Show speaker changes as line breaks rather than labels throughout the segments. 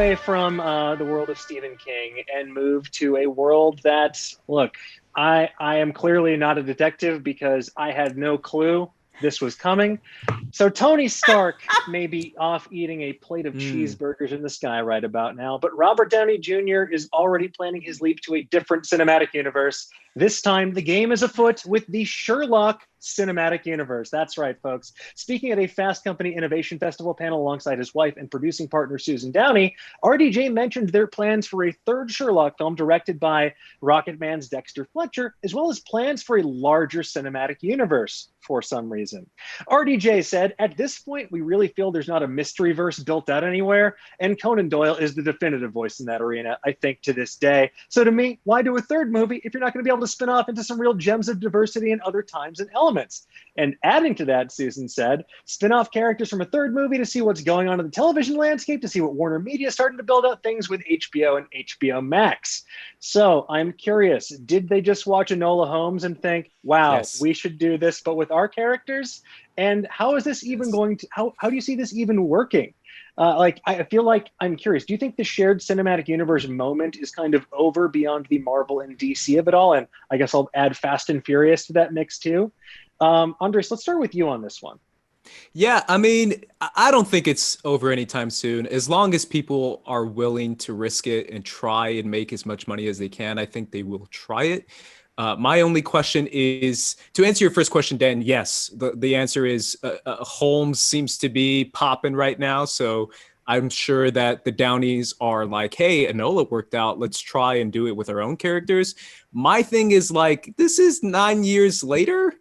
away from the world of Stephen King and move to a world that, look, I am clearly not a detective because I had no clue this was coming. So Tony Stark may be off eating a plate of cheeseburgers in the sky right about now, but Robert Downey Jr. is already planning his leap to a different cinematic universe. This time, the game is afoot with the Sherlock Cinematic Universe. That's right, folks. Speaking at a Fast Company Innovation Festival panel alongside his wife and producing partner Susan Downey, RDJ mentioned their plans for a third Sherlock film directed by Rocketman's Dexter Fletcher, as well as plans for a larger cinematic universe for some reason. RDJ said, at this point, we really feel there's not a mystery verse built out anywhere, and Conan Doyle is the definitive voice in that arena, I think, to this day. So to me, why do a third movie if you're not going to be able to spin off into some real gems of diversity in other times and elements? And adding to that, Susan said, spin off characters from a third movie to see what's going on in the television landscape, to see what Warner Media is starting to build out things with HBO and HBO Max. So I'm curious, did they just watch Enola Holmes and think, wow,
Yes.
we should do this, but with our characters? And how is this even going to, how do you see this even working? I feel like I'm curious. Do you think the shared cinematic universe moment is kind of over beyond the Marvel and DC of it all? And I guess I'll add Fast and Furious to that mix too. Andres, let's start with you on this one.
Yeah, I mean, I don't think it's over anytime soon. As long as people are willing to risk it and try and make as much money as they can, I think they will try it. My only question is, to answer your first question, Dan, yes, the answer is Holmes seems to be popping right now. So I'm sure that the Downeys are like, hey, Enola worked out. Let's try and do it with our own characters. My thing is like, this is 9 years later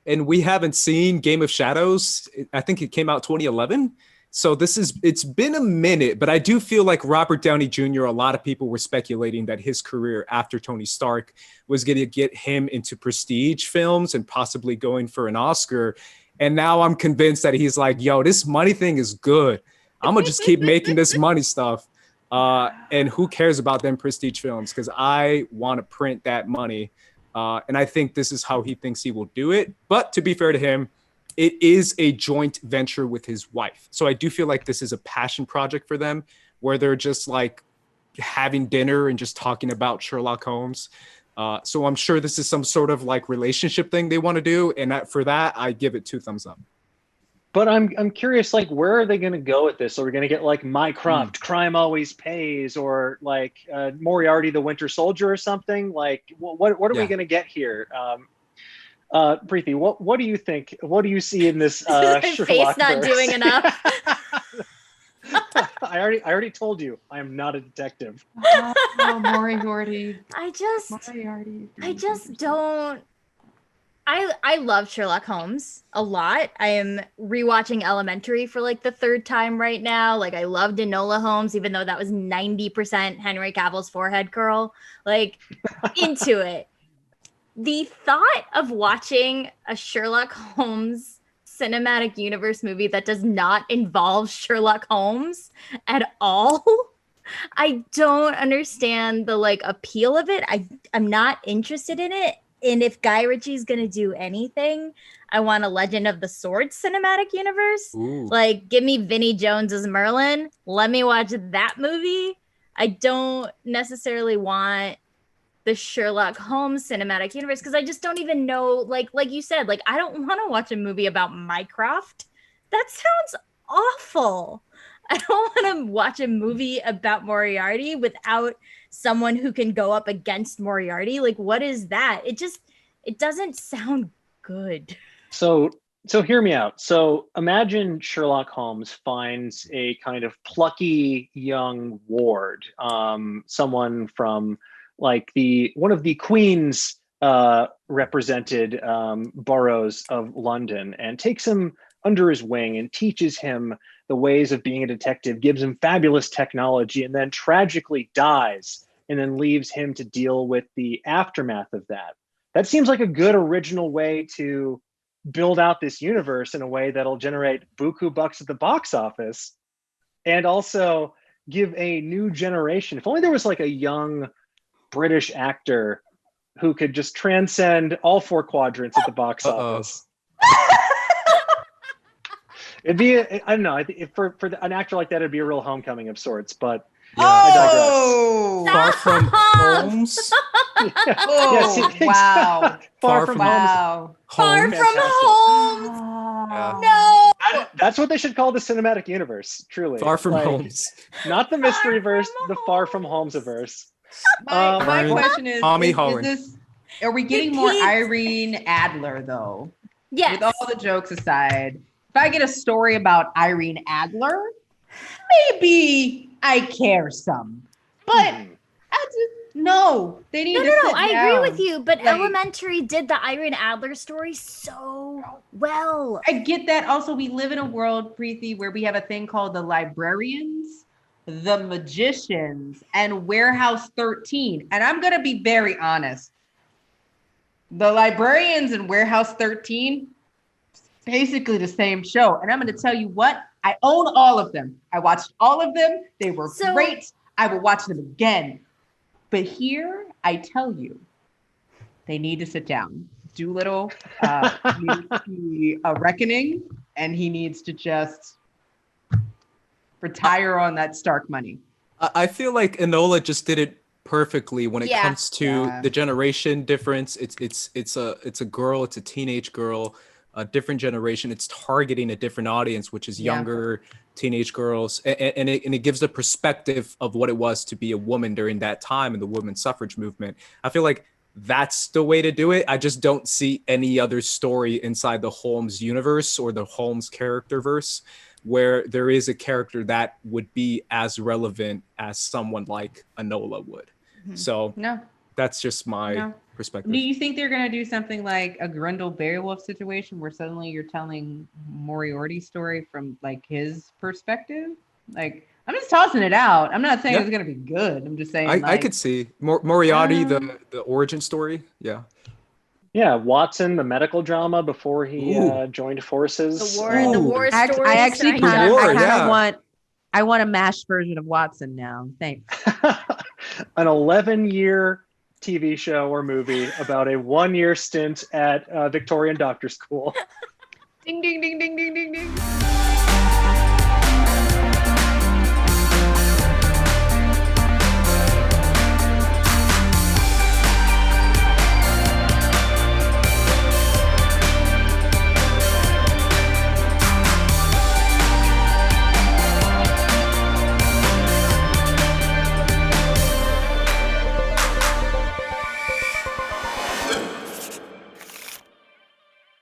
and we haven't seen Game of Shadows. I think it came out 2011. So it's been a minute, but I do feel like Robert Downey Jr., a lot of people were speculating that his career after Tony Stark was going to get him into prestige films and possibly going for an Oscar. And now I'm convinced that he's like, yo, this money thing is good. I'm going to just keep making this money stuff. And who cares about them prestige films? Because I want to print that money. And I think this is how he thinks he will do it. But to be fair to him, it is a joint venture with his wife. So I do feel like this is a passion project for them where they're just like having dinner and just talking about Sherlock Holmes. So I'm sure this is some sort of like relationship thing they want to do. And for that, I give it 2 thumbs up.
But I'm curious, like, where are they going to go with this? Are we going to get like Mycroft, Crime Always Pays, or like Moriarty the Winter Soldier or something? Like, what are we going to get here? Preeti, what do you think? What do you see in this
face not doing enough?
I already told you I am not a detective.
Moriarty.
I just don't. I love Sherlock Holmes a lot. I am rewatching Elementary for like the 3rd time right now. Like I loved Enola Holmes, even though that was 90% Henry Cavill's forehead curl. Like into it. The thought of watching a Sherlock Holmes cinematic universe movie that does not involve Sherlock Holmes at all, I don't understand the like appeal of it. I'm not interested in it. And if Guy Ritchie's going to do anything, I want a Legend of the Sword cinematic universe.
Ooh.
Like, give me Vinnie Jones as Merlin. Let me watch that movie. I don't necessarily want the Sherlock Holmes cinematic universe because I just don't even know, like you said, like I don't want to watch a movie about Mycroft. That sounds awful. I don't want to watch a movie about Moriarty without someone who can go up against Moriarty. Like, what is that? It doesn't sound good.
So hear me out. So imagine Sherlock Holmes finds a kind of plucky young ward, someone from like one of the Queen's represented boroughs of London, and takes him under his wing and teaches him the ways of being a detective, gives him fabulous technology, and then tragically dies, and then leaves him to deal with the aftermath of that. That seems like a good original way to build out this universe in a way that'll generate buku bucks at the box office, and also give a new generation. If only there was like a young British actor who could just transcend all 4 quadrants at the box office. It'd be, I don't know, I think for an actor like that, it'd be a real homecoming of sorts. But
Oh,
Far from Homes.
oh, wow.
Far from Home.
Wow.
Far
Homes.
from home.
Yeah.
No.
That's what they should call the cinematic universe. Truly,
Far from
Like,
Homes.
not the mystery
Far
verse,
from
the Far from Homes verse.
My
Ryan,
question is,
Tommy
is
Holland.
this, are we getting
Big
more
Pete.
Irene Adler though?
Yes.
With all the jokes aside, if I get a story about Irene Adler, maybe I care some. But no, they need to sit
I
down.
agree with you, but
Like-
Elementary did the Irene Adler story so well.
I get that. Also, we live in a world, Preeti, where we have a thing called the librarians, the magicians, and Warehouse 13. And I'm going to be very honest. The librarians and Warehouse 13, basically the same show. And I'm going to tell you what, I own all of them. I watched all of them. They were great. I will watch them again. But here, I tell you, they need to sit down. Doolittle needs to be a reckoning, and he needs to just retire on that Stark money.
I feel like Enola just did it perfectly when it comes to the generation difference. It's a girl, it's a teenage girl, a different generation. It's targeting a different audience, which is younger teenage girls, and it gives the perspective of what it was to be a woman during that time in the women's suffrage movement. I feel like that's the way to do it. I just don't see any other story inside the Holmes universe or the Holmes character verse where there is a character that would be as relevant as someone like Enola would. So that's just my perspective.
Do you think they're going to do something like a Grundle Beowulf situation where suddenly you're telling Moriarty's story from like his perspective? Like, I'm just tossing it out. I'm not saying it's going to be good. I'm just saying
I could see Moriarty, the origin story. Yeah.
Yeah, Watson, the medical drama before he joined forces.
The war story.
I actually kind of I want a MASH version of Watson now. Thanks.
An 11-year TV show or movie about a 1-year stint at Victorian doctor school.
Ding, ding, ding, ding, ding, ding, ding.